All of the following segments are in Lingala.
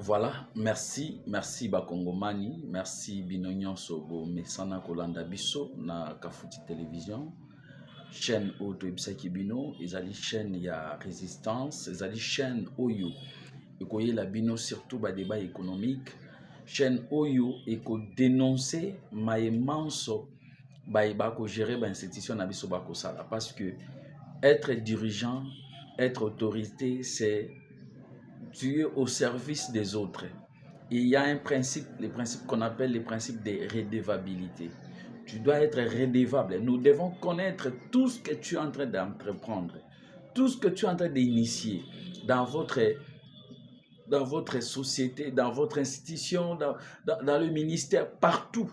Voilà, merci Bakongomani, merci Binonyon Sobo, Mesana Kolanda Biso na Kafuti Télévision, chaîne Auto Ibsaki Bino, ezali chaîne ya résistance, ezali chaîne Oyo, ekoye la Bino surtout ba débat économique, chaîne Oyo eko dénoncer maïmanso ba ko gérer ba institution na biso ba ko sala parce que être dirigeant, être autorité, c'est tu es au service des autres. Et il y a un principe, le principe qu'on appelle le principe de redevabilité. Tu dois être redevable. Nous devons connaître tout ce que tu es en train d'entreprendre, tout ce que tu es en train d'initier dans votre société, dans votre institution, dans le ministère, partout.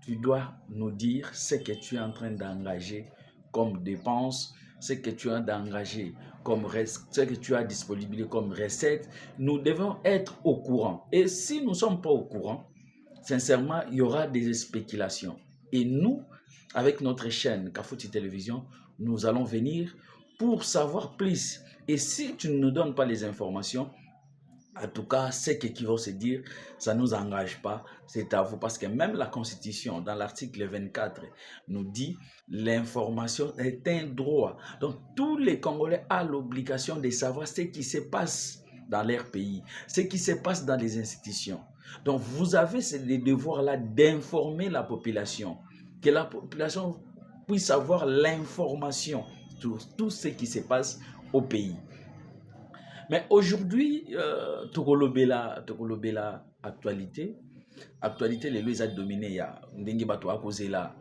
Tu dois nous dire ce que tu es en train d'engager comme dépense, ce que tu as d'engager comme ce que tu as disponible comme recette. Nous devons être au courant. Et si nous ne sommes pas au courant, sincèrement, il y aura des spéculations. Et nous, avec notre chaîne Kafuti Télévision, nous allons venir pour savoir plus. Et si tu ne nous donnes pas les informations, en tout cas, ce qui vont se dire, ça ne nous engage pas, c'est à vous. Parce que même la Constitution, dans l'article 24, nous dit l'information est un droit. Donc, tous les Congolais ont l'obligation de savoir ce qui se passe dans leur pays, ce qui se passe dans les institutions. Donc, vous avez ce devoir-là d'informer la population, que la population puisse avoir l'information sur tout ce qui se passe au pays. Mais aujourd'hui, Tokolobela actualité. Actualité, les lois ont dominé. Il y a Ndengi Bato a causé la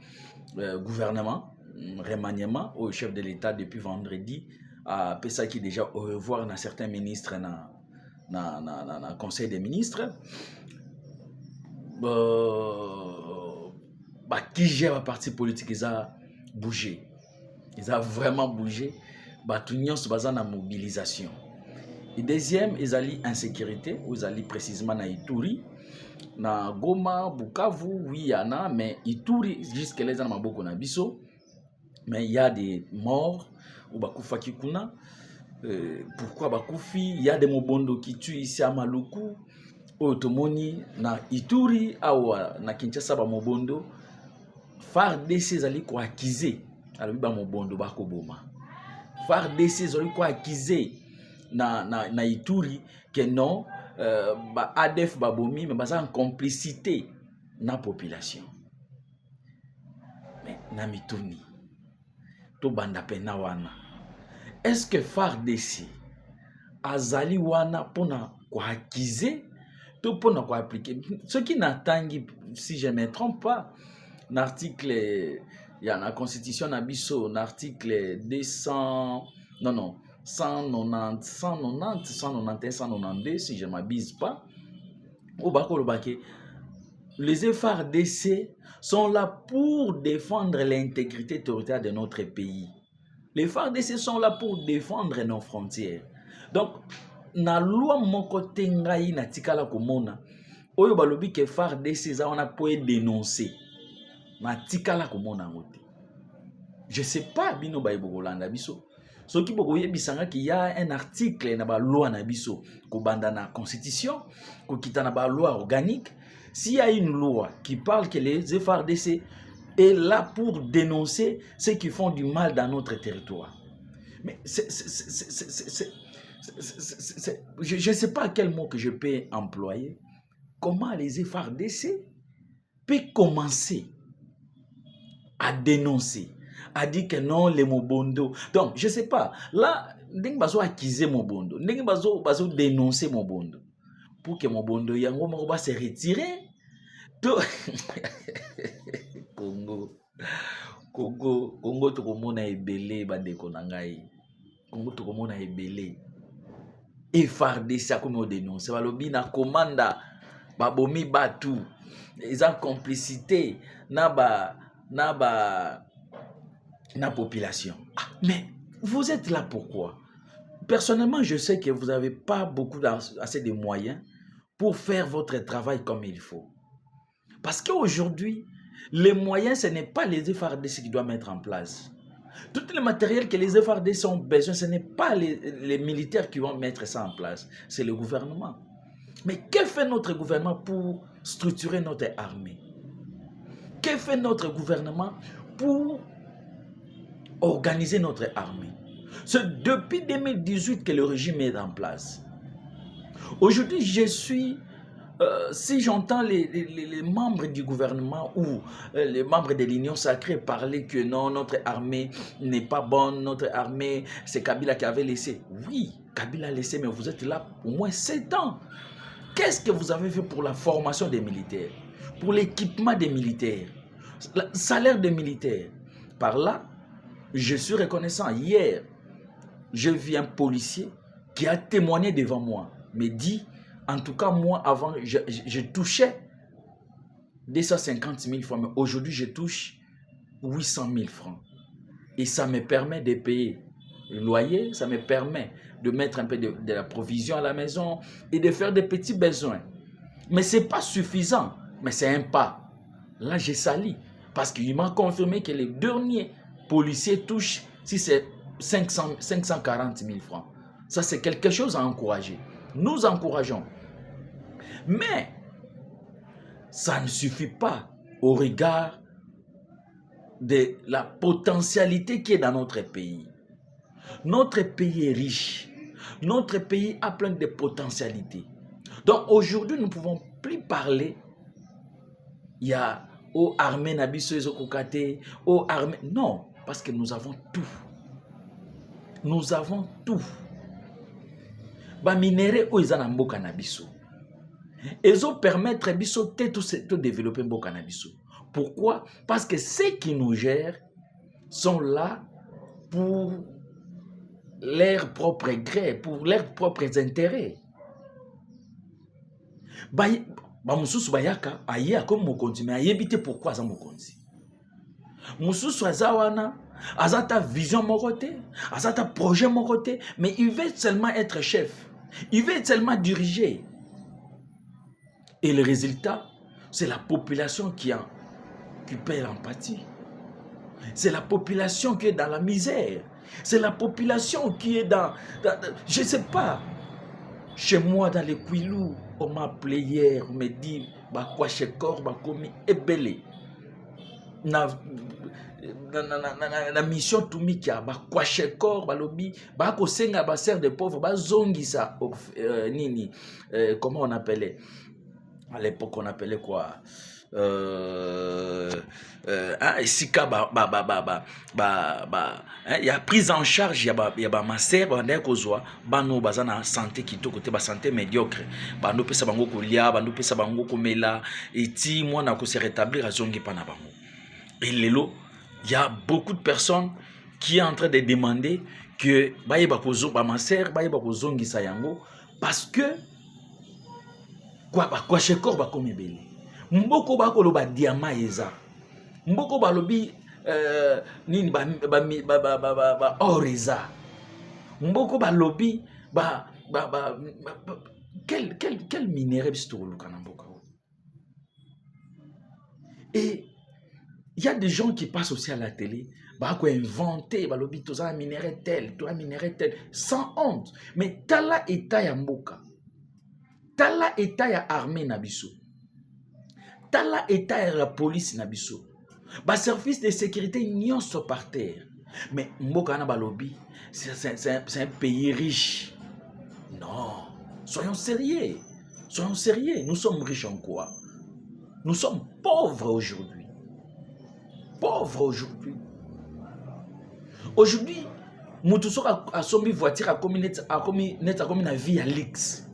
gouvernement, remaniement au chef de l'État depuis vendredi. À Pessa qui déjà au revoir dans certains ministres dans conseil des ministres. Qui gère la partie politique, ils ont bougé. Ils ont vraiment bougé. Tout le monde est en mobilisation. Et deuxième, ils allaient insécurité, ils allaient précisément na Ituri, na Goma, Bukavu, oui, il y en a, mais Ituri, jusqu'à là, il y en a beaucoup na biso, mais il y a des morts, ou bakufa kikuna, pourquoi bakufi, il y a des mobondo qui tuent ici à Maluku, Otomoni, na Ituri, awa, na Kinshasa, ba mobondo, FARDC, ils allaient quoi acquiser, alors ba mobondo, bako boma. FARDC, ils allaient quoi acquiser, na Ituri que non ADF babomi mais baza en complicité na population mais na mituni to banda pena wana est-ce que FARDC azali wana pona ko acquiser to pona ko appliquer ce qui n'atangi si je ne me trompe pas l'article il y a la constitution na biso l'article 200 non 190, 192, si je ne m'abuse pas, les FARDC sont là pour défendre l'intégrité territoriale de notre pays. Les FARDC sont là pour défendre nos frontières. Donc, na loi moko tengai na tikala komona, oyo balobi ke FARDC za on a pu dénoncer. Na tikala komona ngote. Je sais pas bino ba ibokolanda biso. Ce qui est qu'il y a un article dans la loi nabiso kobanda na constitution ko kita na ba loi organique. S'il y a une loi qui parle que les FARDC est là pour dénoncer ceux qui font du mal dans notre territoire. Mais je ne sais pas quel mot que je peux employer. Comment les FARDC peuvent commencer à dénoncer, a dit que non, les Mobondo. Donc, je ne sais pas. Là, ndenge bazo accuser Mobondo, ndenge bazo dénoncer Mobondo. Pour que Mobondo yango moko ba se retirer. Congo tokomona ebele bandeko na ngai. Congo tokomona ebele. FARDC akomi dénoncer balobi na komanda babomi batu. Ils ont complicité na population. Mais vous êtes là pourquoi? Personnellement, je sais que vous n'avez pas assez de moyens pour faire votre travail comme il faut. Parce qu'aujourd'hui, les moyens, ce n'est pas les FARDC qui doivent mettre en place. Tout le matériel que les FARDC ont besoin, ce n'est pas les militaires qui vont mettre ça en place, c'est le gouvernement. Mais que fait notre gouvernement pour structurer notre armée? Que fait notre gouvernement pour organiser notre armée? C'est depuis 2018 que le régime est en place. Aujourd'hui, si j'entends les membres du gouvernement ou les membres de l'Union sacrée parler que non, notre armée n'est pas bonne, notre armée, c'est Kabila qui avait laissé. Oui, Kabila a laissé, mais vous êtes là au moins 7 ans. Qu'est-ce que vous avez fait pour la formation des militaires, pour l'équipement des militaires, le salaire des militaires? Par là, je suis reconnaissant. Hier, j'ai vu un policier qui a témoigné devant moi, me dit, en tout cas moi avant, je touchais 250 000 francs, mais aujourd'hui je touche 800 000 francs. Et ça me permet de payer le loyer, ça me permet de mettre un peu de la provision à la maison et de faire des petits besoins. Mais ce n'est pas suffisant, mais c'est un pas. Là, j'ai sali, parce qu'il m'a confirmé que les derniers policiers touchent, si c'est 540 000 francs. Ça, c'est quelque chose à encourager. Nous encourageons. Mais ça ne suffit pas au regard de la potentialité qui est dans notre pays. Notre pays est riche. Notre pays a plein de potentialités. Donc aujourd'hui, nous ne pouvons plus parler. Il y a aux armées nabiso ezokokate, aux armées. Non, parce que nous avons tout. Nous avons tout. Ba minéraux oyo na mboka na biso. Ezo permettre biso tout développer mboka na biso. Pourquoi? Parce que ceux qui nous gèrent sont là pour leurs propres gré, pour leurs propres intérêts. Ba mususu bayaka aye comme mokonzi, mais ayebi te pourquoi ça mokonzi. Mususu azawana azata vision morote, azata projet morote, mais il veut seulement être chef. Il veut seulement diriger. Et le résultat, c'est la population qui paie l'empathie. C'est la population qui est dans la misère. C'est la population qui est je ne sais pas. Chez moi, dans les Kouilou, on m'a appelé hier, on me dit, bah quoi chez corps, bah comme ebele. Na mission toumi qui a bah quoi chez corps, bah lobby, bah ko senga bah serre de pauvres, bah zongi ça, nini, comment on appelait? À l'époque, on appelait quoi? Sika il y a prise en charge, il y a ma sœur banda kozwa bano bazana santé kitoko te ba santé médiocre bando pesa bango kolia bando pesa bango komela eti mwana ko se rétablir azongi pa na bango. Et lelo il y a beaucoup de personnes qui est en train de demander que ba yeba kozo ba ma sœur ba yeba kozongi sa yango parce que quoi chez corps ba komebele. Mboko ba ko loba diamant eza. Mboko ba lobi nini ba oreza. Mboko ba lobi quel minerai bisto lukana mboka. Et il y a des gens qui passent aussi à la télé, bah quoi inventer, bah lobi tout ça minerai tel, tout un minerai tel, sans honte. Mais tala eta ya mboka. Tala eta ya armée na biso. Tala eta ya la police na biso. Ba service de sécurité nyonso par terre. Mais mboka na balobi, c'est un pays riche. Non, soyons sérieux. Soyons sérieux. Nous sommes riches en quoi? Nous sommes pauvres aujourd'hui. Pauvres aujourd'hui. Aujourd'hui, Moutousso a sombi voiture a commis na vie à l'X.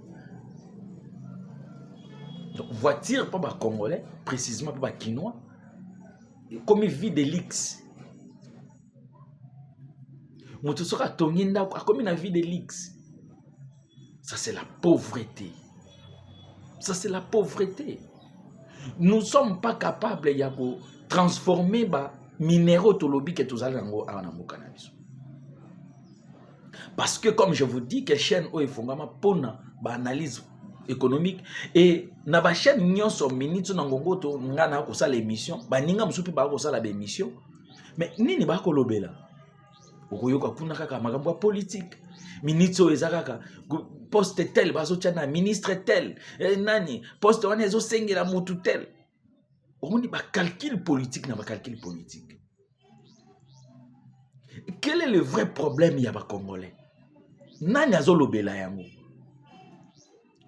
Donc, voiture, pas bah congolais, précisément pas bah quinois, comme vie de l'X. Moutousso a tonginda a commis na vie de l'X. Ça, c'est la pauvreté. Ça, c'est la pauvreté. Nous ne sommes pas capables de transformer les minéraux tolobi que tous allons en cannabis. Parce que, comme je vous dis, que chaîne où il faut pour une analyse économique et na ba chaîne nyonso minute na ngongo to ngana ko sala émission ba ninga musupi ba ko sala ba émission mais nini ba ko lobela okoyoka kuna kaka makambo politique Ministre ezakaka poste tel bazo tchana ministre tel nani poste wana ezo sengela mutu tel. On dit calcul politique na calcul politique. Quel est le vrai problème ya ba Congolais? Nani azolobela yango?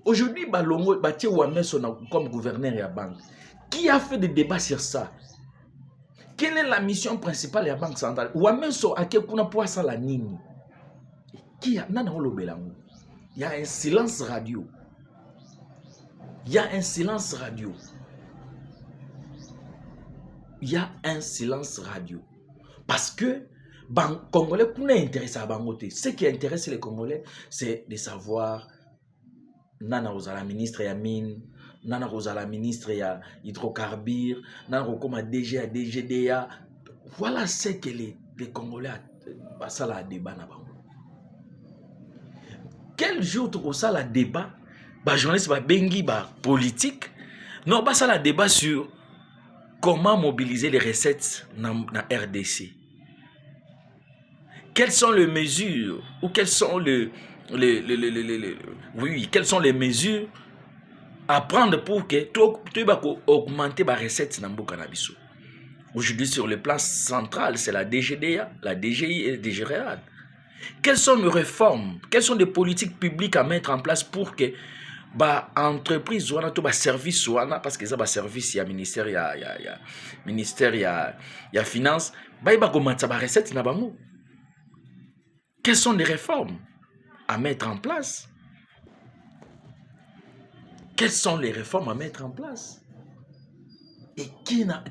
Aujourd'hui balongo batie Wameso comme gouverneur ya banque. Qui a fait des débats sur ça? Quelle est la mission principale de la Banque centrale? Wameso akekuna poisa la nini? Qui a nana olobela yango? Il y a un silence radio. Il y a un silence radio. Il y a un silence radio. Parce que les Congolais, ce qui intéresse les Congolais, c'est de savoir Nana Rosala ministre ya mine, Nana Rosala ministre ya hydrocarbures, Nana Rokoma DG à DGDA. Voilà ce que les Congolais ça la débat na bango. Quel jour tu ça la débat, journaliste bengi politique, non ça la débat sur comment mobiliser les recettes dans RDC. Quelles sont les mesures ou quelles sont quelles sont les mesures à prendre pour que tu vas augmenter les recettes dans Bokanabiso. Aujourd'hui sur le plan central, c'est la DGDA, la DGI et la DGREAD. Quelles sont les réformes, quelles sont les politiques publiques à mettre en place pour que entreprise ou service parce que ça service il y a ministère il y a finance augmenter sa recette na bango. Quelles sont les réformes à mettre en place? Quelles sont les réformes à mettre en place? Et qui n'a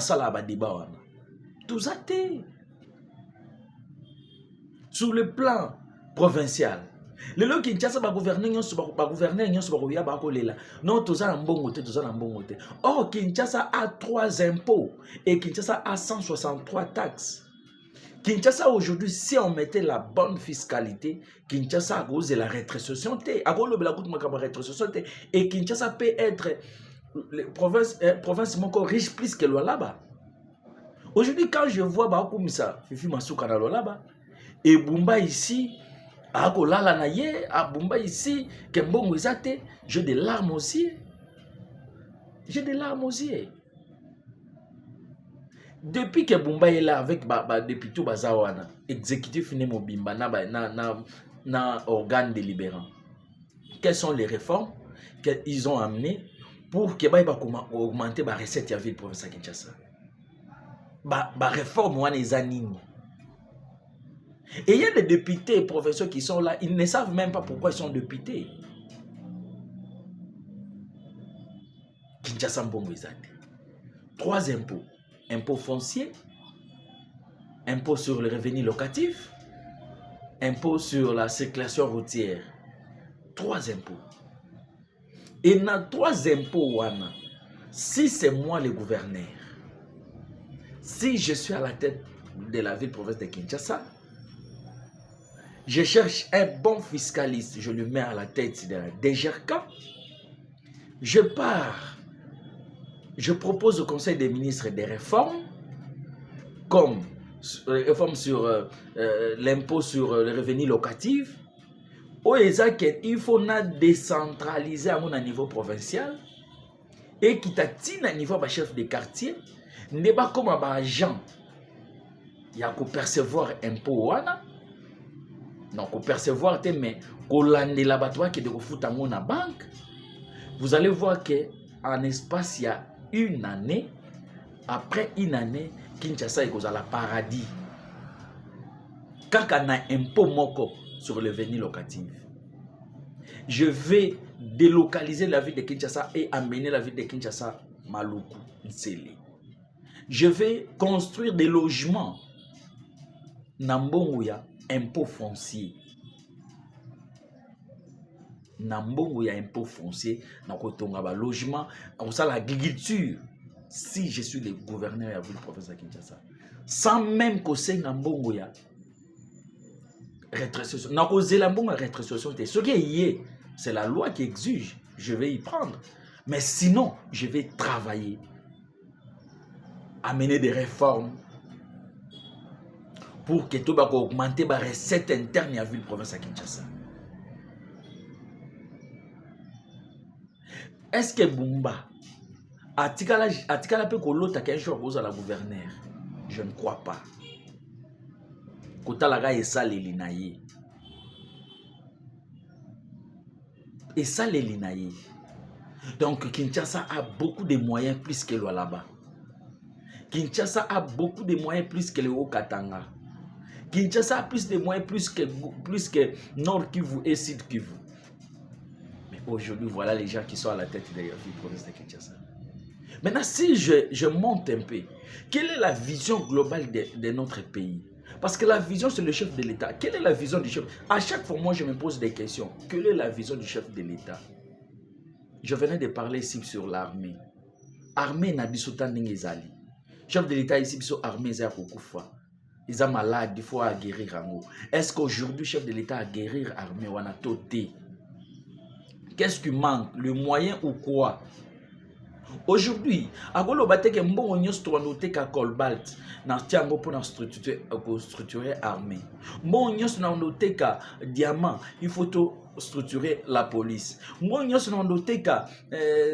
ça là débat tout ça sur le plan provincial. Le lot Kinshasa ba gouverner non tout ça en bon côté, tout ça en bon côté. Or Kinshasa a 3 impôts et Kinshasa a 163 taxes. Kinshasa aujourd'hui, si on mettait la bonne fiscalité, Kinshasa a causé la rétrocession et Kinshasa peut être province riche plus que là-bas. Aujourd'hui, quand je vois Bakumisa, Fifi Masuka là-bas, et Bumba ici, Akolala naye, à Bumba ici, Kembongo Izate, j'ai des larmes aussi. J'ai des larmes aussi. Depuis que Bumba est là avec depuis tout Bazawana, exécutif Nemo Bimba, na organe délibérant. Quelles sont les réformes qu'ils ont amenées pour que augmenter la recette de la ville province de Kinshasa? Réforme ou les animes. Et il y a des députés et professeurs qui sont là, ils ne savent même pas pourquoi ils sont députés. Kinshasa Mbongo Izate. 3 impôts. Impôt foncier, impôt sur le revenu locatif, impôt sur la circulation routière. 3 impôts. Et dans 3 impôts, si c'est moi le gouverneur, si je suis à la tête de la ville-province de Kinshasa, je cherche un bon fiscaliste, je le mets à la tête de la DGRK, je pars, je propose au Conseil des ministres des réformes, comme réforme sur l'impôt sur le revenu locatif, il faut décentraliser à mon niveau provincial et qui t'a à niveau de chef de quartier, n'est pas comme un agent, il y a qu'à percevoir impôt donc qu'à percevoir mais qu'au lande l'abattoir qui est de foutre à mon banque, vous allez voir que en espace il y a 1 année, après 1 année, Kinshasa est à la paradis. Quand on a un impôt moko sur le revenu locatif, je vais délocaliser la ville de Kinshasa et amener la ville de Kinshasa Maluku, Nsele. Je vais construire des logements. Nambongoya, impôt foncier. Nambongoya, impôt foncier. Nakotonga logement. On ça l'agriculture. Si je suis le gouverneur de la ville province de Kinshasa, sans même que c'est Nambongoya, rétrocession. Ce qui est, c'est la loi qui exige. Je vais y prendre. Mais sinon, je vais travailler, amener des réformes. pour que tu augmenter la recette interne à ville province à Kinshasa. Est-ce que Bumba atikala pe kolota qu'un jour à la gouverneur? Je ne crois pas. Kotalaga et ça les linaye. Et ça les linaye. Donc Kinshasa a beaucoup de moyens plus que là-bas. Kinshasa a beaucoup de moyens plus que le Haut-Katanga. Kinshasa a plus de moyens plus que Nord Kivu et Sud Kivu. Mais aujourd'hui, voilà les gens qui sont à la tête de la province de Kinshasa. Maintenant, si je monte un peu, quelle est la vision globale de notre pays? Parce que la vision, c'est le chef de l'État. Quelle est la vision du chef? À chaque fois, moi, je me pose des questions. Quelle est la vision du chef de l'État? Je venais de parler ici sur l'armée. Armée n'a pas de chef de l'État ici, sur armée, c'est Koufa. Ils sont malades, il faut guérir. Est-ce qu'aujourd'hui, chef de l'État a guérir l'armée ou a toté? Qu'est-ce qui manque? Le moyen ou quoi? Aujourd'hui, à Golo Bateke Mbongo Nyos to noté ka Colbalt na tiango pour structurer l'armée. Mbongo Nyos na noté ka diamant, il faut structurer la police. Mbongo Nyos na noté ka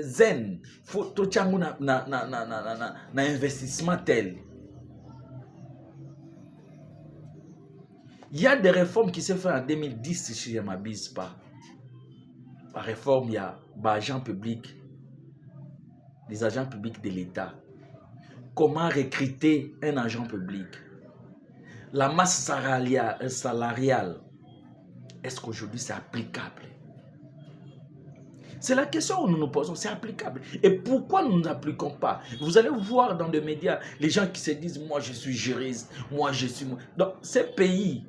zen, faut to tiango na investissement tel. Il y a des réformes qui se font en 2010 si je ne m'abuse pas. La réforme, il y a l'agent public, les agents publics de l'État. Comment recruter un agent public? La masse salariale, est-ce qu'aujourd'hui c'est applicable? C'est la question que nous nous posons, c'est applicable. Et pourquoi nous n'appliquons pas? Vous allez voir dans les médias, les gens qui se disent, moi je suis juriste, moi je suis... Donc, ces pays,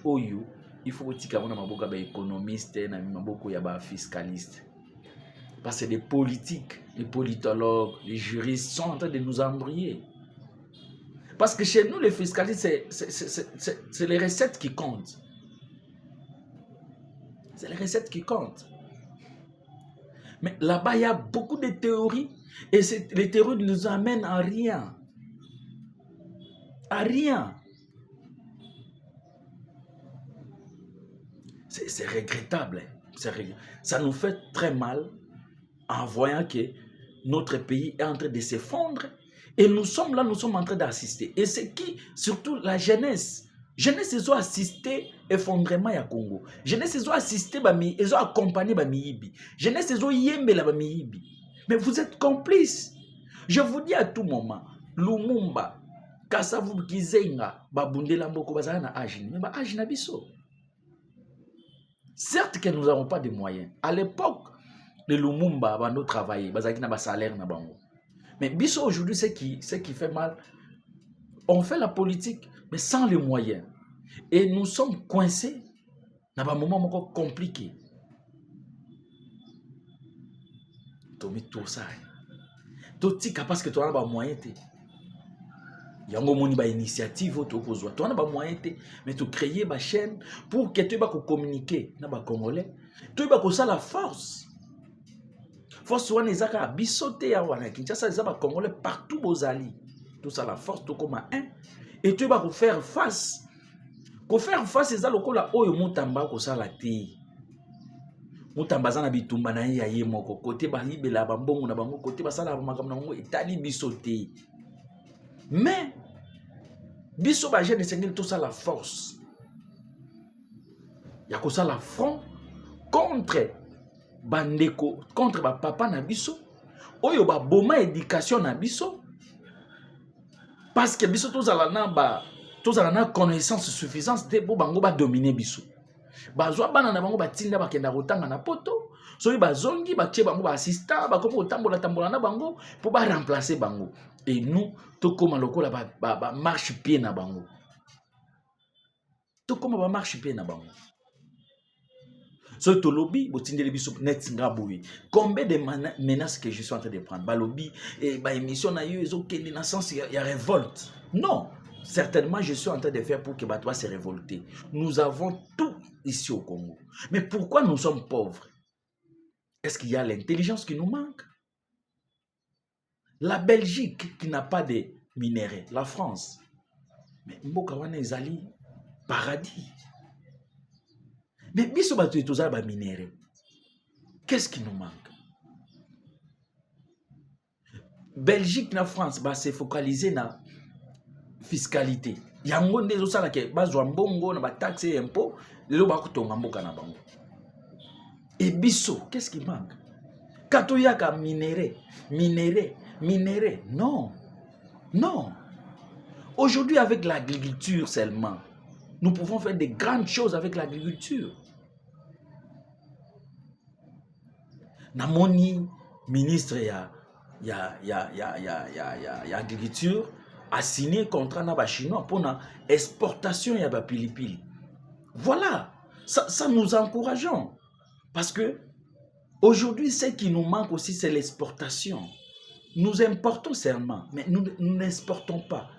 Oyo, il faut que vous soyez économiste, fiscaliste. Parce que les politiques, les politologues, les juristes sont en train de nous embrouiller. Parce que chez nous, les fiscalistes, c'est les recettes qui comptent. C'est les recettes qui comptent. Mais là-bas, il y a beaucoup de théories. Et les théories ne nous amènent à rien. À rien. C'est regrettable. Ça nous fait très mal en voyant que notre pays est en train de s'effondrer. Et nous sommes là, nous sommes en train d'assister. Et c'est qui? Surtout la jeunesse. Jeunesse, ils ont assisté effondrement à Congo. Jeunesse, ils ont assisté, ils ont accompagné Bamiyibi. Jeunesse, ils ont yembe la Bamiyibi. Mais vous êtes complices. Je vous dis à tout moment, Lumumba, Kasavu Kizenga, Babundela Mboko, Bazana Agini. Mais Agina Bisso. Certes que nous n'avons pas de moyens. À l'époque, de Lumumba, nous travaillons, Bazaki n'a pas salaire. Mais Bisso aujourd'hui, c'est qui fait mal. On fait la politique, mais sans les moyens. Et nous sommes coincés dans un moment encore compliqué. Tout ça. Tout ça parce que tu as des moyens. Il y a une initiative, tu as des moyens, mais tu crées une chaîne pour que tu puisses communiquer avec les Congolais. Tu puisses la force. Force wana ezaka bisote ya wana Kinshasa ezaba Congolais partout bozali. Tout ça la force tout comme un et tu vas faire face. Ko faire face eza lokola oyo mutamba ko sala te. Mutamba za na bitumba na ye ye moko côté ba libela ba mbongo na bango côté ba sala ba makambo na bango etali bisote. Mais biso ba jeune sengeli tout ça la force. Ya ko sala front contre bandeko contre ba papa na biso oyo ba boma éducation na biso parce que biso tozala na connaissance suffisante te bo bango ba dominer biso bazwa bana na bango batinda bakenda kotanga na poto soki bazongi batie bango ba assistant bakomi kotambola na bango po ba remplacer bango et nous tokoma lokola ba marche pied na bango tokoma ba marche pied na bango. Ce lobby, combien de menaces que je suis en train de prendre? Balobi et émission na yo ezokende na sens il y a révolte. Non, certainement je suis en train de faire pour que Batois se révolter. Nous avons tout ici au Congo. Mais pourquoi nous sommes pauvres? Est-ce qu'il y a l'intelligence qui nous manque? La Belgique qui n'a pas de minerais, la France, Mais mboka wana ezali paradis. Mais biso bato etozala ba minéraux. Qu'est-ce qui nous manque? Belgique na France ba se focaliser na fiscalité. Yango nde ezosala ke bazwa mbongo na ba taxe et impôt lelo bakotonga mboka na bango. Et biso, qu'est-ce qui manque? Katoyaka minéraux, non, non. Aujourd'hui, avec l'agriculture seulement, nous pouvons faire de grandes choses avec l'agriculture. Namoni, ministre agriculture, a signé contrat na ba chinois pour l'exportation ya ba pilipili. Voilà, ça nous encourageons. Parce que aujourd'hui, ce qui nous manque aussi, c'est l'exportation. Nous importons seulement, mais nous n'exportons pas.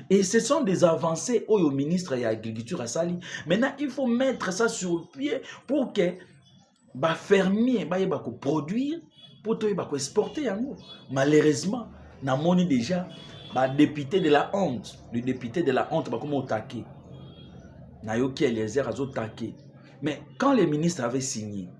Et ce sont des avancées au ministre de l'Agriculture à Sali. Maintenant, il faut mettre ça sur le pied pour que les fermiers puissent produire, pour exporter. Malheureusement, nous avons déjà le député de la honte. Le député de la honte, comment attaquer. Mais quand les ministres avaient signé,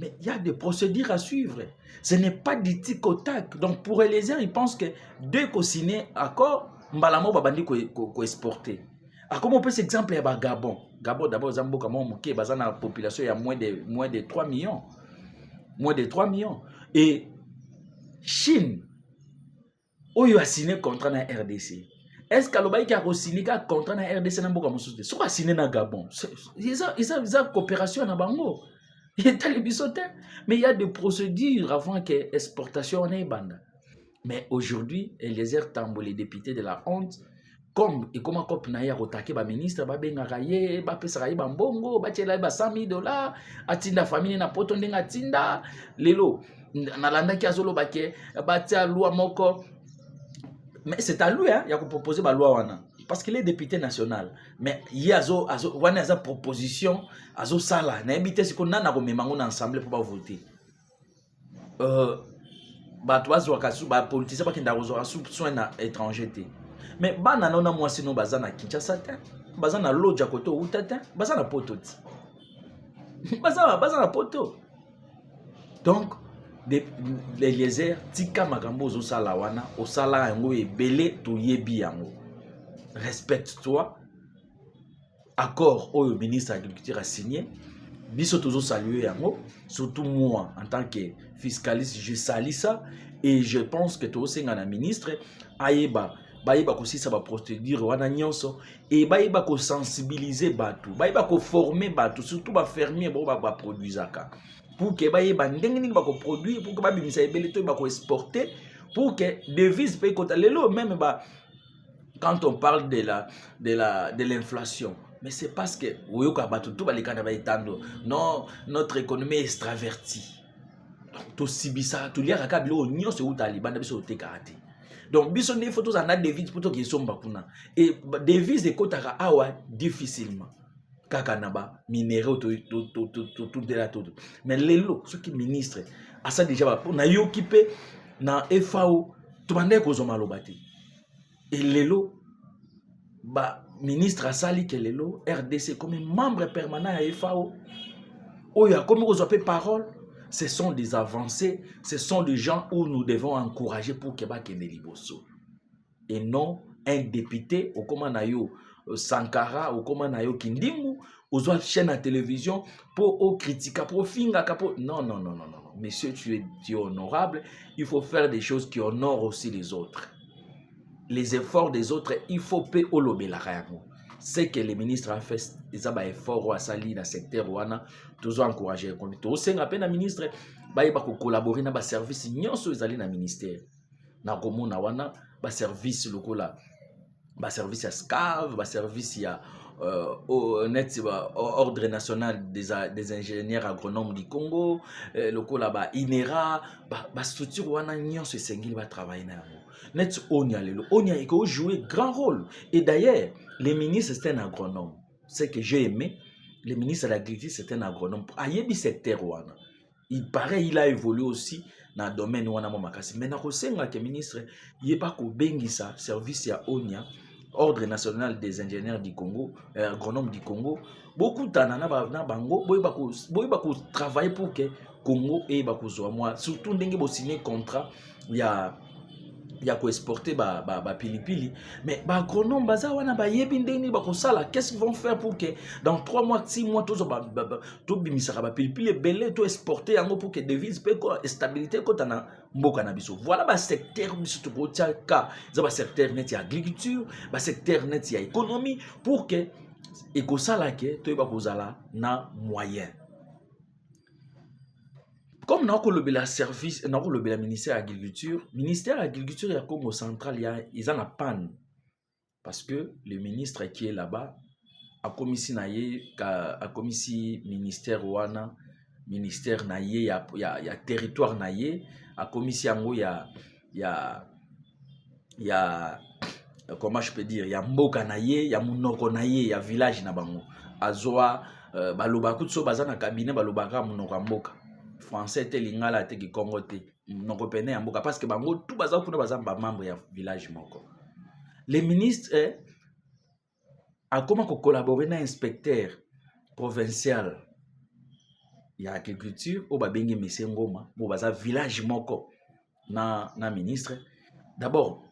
mais il y a des procédures à suivre. Ce n'est pas du tic au tac. Donc pour Eliezer, ils pensent que dès qu'on signe accord, mbalamo babandi ko exporter. A comme on peut s'exemple à Gabon. Gabon d'abord zambo comme moké bazana la population il y a moins de 3 millions. Moins de 3 millions. Et Chine oyo a signé contrat na RDC. Est-ce que l'Obaïki a signé un contrat na RDC na mboka mususu? Soit a signé na Gabon. Ils ont coopération na bango. Mais il y a des procédures avant que l'exportation en ait bande. Mais aujourd'hui, Eliezer Tambo, les députés de la honte, comme et comment cop na ya rotake ba ministre ba benga raye ba pesa raye ba mbongo ba tshela ba $100,000 atinda famille na poto ndenga tinda lelo na landa ki azolo ba ke ba tia loi moko. Mais c'est à lui hein, il y a proposer ba loi wana. Parce qu'il est député national. Mais il y a une proposition, azo sala. Na ebité si qu'on a na komemango na ensemble pour pas voter. Ba toazo wakasu ba politicien ba kenda rozo asu soin na étranger té. Mais ba na nona moi sino bazana Kinshasa té. Bazana loja koto utata, bazana poto ti. Bazana poto. Donc Eliezer tika makambo zo sala wana, o sala yango ebele to yebi yango. Respecte-toi. Accord au ministre de l'Agriculture a signé. Biso toujours saluer yango. Surtout moi, en tant que fiscaliste, je salue ça. Et je pense que tout le monde ministre aïeba aussi ça va procédure wana nyonso et baïba ko sensibiliser batu, baïba ko former batu, surtout ba fermier ba produire ça. Pour que baïba ndenge ni ba ko produire, pour que ba bimisa ebele to ba ko exporter, pour que devise paye kota lelo même ba. Quand on parle de l'inflation, mais c'est parce que non, notre économie est extravertie. Donc, il faut tous en devises pour qu'ils soient bakuna. Et devises de kotara awa difficilement. Kakanaba, minéraux, tout de la tout. Mais les lots, ceux qui ministrent, à ça déjà, on a eu occupé dans FAO, tout le monde est malobati. Et lelo, ministre Asali Kelelo, RDC, comme membre permanent à FAO, comme vous avez parole, ce sont des avancées, ce sont des gens où nous devons encourager pour Québec et Neliboso. Et non un député, ou comme Nayo Sankara, ou comme Nayo Kindimou, aux autres chaînes à télévision, pour critiquer, pour finga, non. Monsieur, tu es honorable, il faut faire des choses qui honorent aussi les autres. Les efforts des autres, il faut payer au lobby la réaction. C'est que les ministres ont fait des efforts à Sali dans le secteur ouana, toujours encouragé. Tout c'est un peu ministre, ils vont collaborer dans le service, ils sont allés dans le ministère. Dans le commun ouana, le service local, le service à SCAV, le service à Ordre national des ingénieurs agronomes du Congo, le là INERA, la structure ouana, ils sont travailler dans net Onia il jouer grand rôle. Et d'ailleurs, les ministres c'est un agronome. Ce que j'ai aimé, le ministre de l'Agriculture c'est un agronome. Ayebi secteur wana. Il paraît il a évolué aussi dans le domaine wana makasi. Mais na kosenga que ministre il pas ko bengisa service ya Onia Ordre national des ingénieurs du Congo, agronomes du Congo, beaucoup d'anana bango, boy travailler pour que Congo et bakozwa moi, surtout ndenge bo signer contrat, il y a quoi exporter ba pilipili, mais ba agronome baza wana ba yebi ndenge ba kosala, qu'est-ce qu'ils vont faire pour que dans 3 mois 6 mois tous to bimisaka ba pilipili belé to exporter yango pour que devise pe ko stabilité ko tana mboka na biso. Voilà ba secteur biso to kotia ka, za ba secteur net ya agriculture, ba secteur net ya économie pour que ekosala ke to ba kozala na moyen. Comme nous avons le service, nous avons le ministère de l'Agriculture, ministère de l'Agriculture est comme au central, ils ont la panne. Parce que le ministre qui est là-bas, a commis ministère ouana, ministère naye, il y a territoire naye, a commis yango, il y a comment je peux dire, il y a mboka naye, il y a munoko naye, il y a village na bango. Azoa, baloba kutso bazana cabinet balobaka munoko mboka. Français tel lingala te ki Congo te noko pene ya mboka parce que bango tout baza kuna baza membre ya village moko. Les ministres a comment collaborer na inspecteur provincial ya agriculture au babengi Monsieur Ngoma bo baza village moko na ministre. D'abord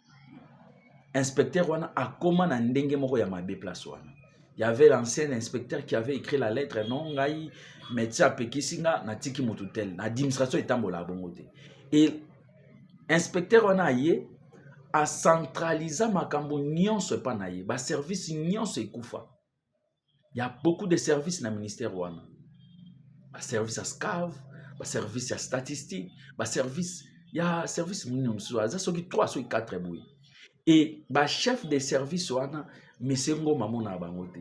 inspecteur wana a comment na ndenge moko ya mabe place wana. Il y avait l'ancien inspecteur qui avait écrit la lettre non ngai médecin pekisinga na tiki mututel na administration etambola bongote. Et inspecteur wana yé a centralisé makambo nyonso pa na yé ba service nyonso ekufa. Il y a beaucoup de services na ministère wana. Ba service à SCAV, ba service à statistique, ba service il y a service minimum ça soki 3 soki 4 boui. Et ba chef de service wana Monsieur Ngoma mona bangote.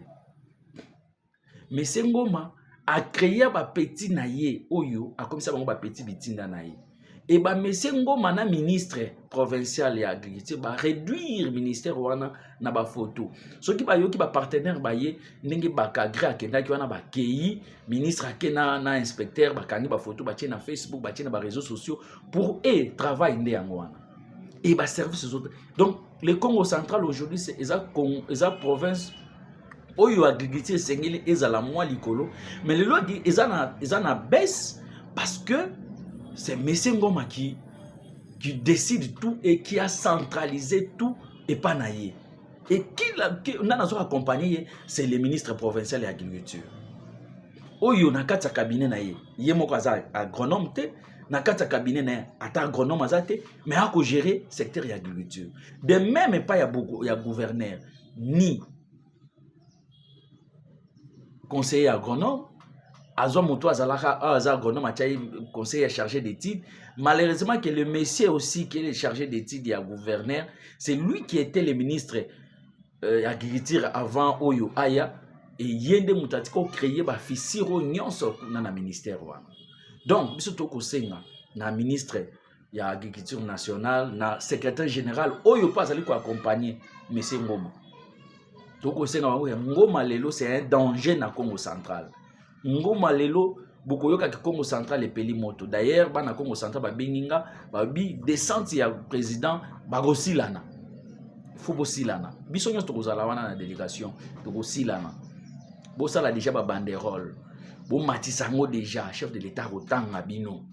Monsieur Ngoma a créé ba petit naye oyo a comme ça bango ba petit bitinda naye. Et ba Monsieur Ngoma na ministre provincial ya agriculture ba réduire ministère wana na ba photo. Soki ba yoki ba partenaire ba ye ndenge ba kagre akenda ki wana ba kei ministre akena na inspecteur ba kangi ba photo ba tie na Facebook ba tie na ba réseaux sociaux pour travail ndé yango wana. Et bah service aux autres. Donc le Congo central aujourd'hui c'est eza province oyo agriculture sengeli ezala mwa likolo mais le loi dit ezana baisse parce que c'est Monsieur Ngoma qui décide tout et qui a centralisé tout et pas naïe. Et qui n'a pas accompagné c'est le ministre provincial de l'agriculture. Oyo na kati cabinet naïe yé moko aza agronome te na kati cabinet na ata agronome azate mais a ko gérer secteur de l'agriculture. De même pas y a gouverneur ni conseiller agronome azo moto azalaka aza agronome atai conseiller chargé d'études. Malheureusement que le monsieur aussi qui est chargé d'études ya gouverneur, c'est lui qui était le ministre agriculture avant Oyo Aya et yende mutatiko créer ba fisiro nyonso na ministère wana. Donc biso to ko senga na ministre ya agriculture nationale na secrétaire général Oyo pas ali ko accompagner Monsieur Ngoma. To ko senga Ngoma lelo c'est un danger na Congo central. Ngoma lelo bokoyoka ki Congo central et peli moto. D'ailleurs bana Congo central ba benginga ba bi descente ya président bagosilana. Faut bosilana. Biso nyos to kozala wana na délégation to bosilana. Bosala déjà ba banderole. Bon Matisango déjà chef de l'état rotanga bino.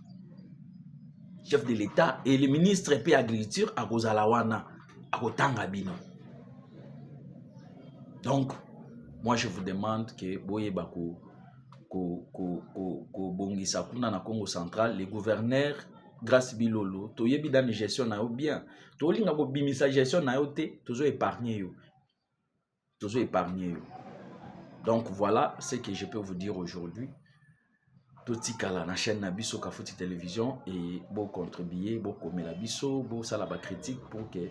Chef de l'état et le ministre de l'agriculture à kozala wana à rotanga bino. Donc moi je vous demande que boye bako ko bongisa kuna na Congo central les gouverneurs grâce bilolo to yebi dans gestion na yo bien to linga bo bimisa gestion na yo te tozo épargner yo donc voilà ce que je peux vous dire aujourd'hui totikala na chaîne na biso Kafouti télévision et bo contribuer bo komela biso bo sala ba critique pour que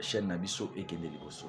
chaîne na biso ekende liboso.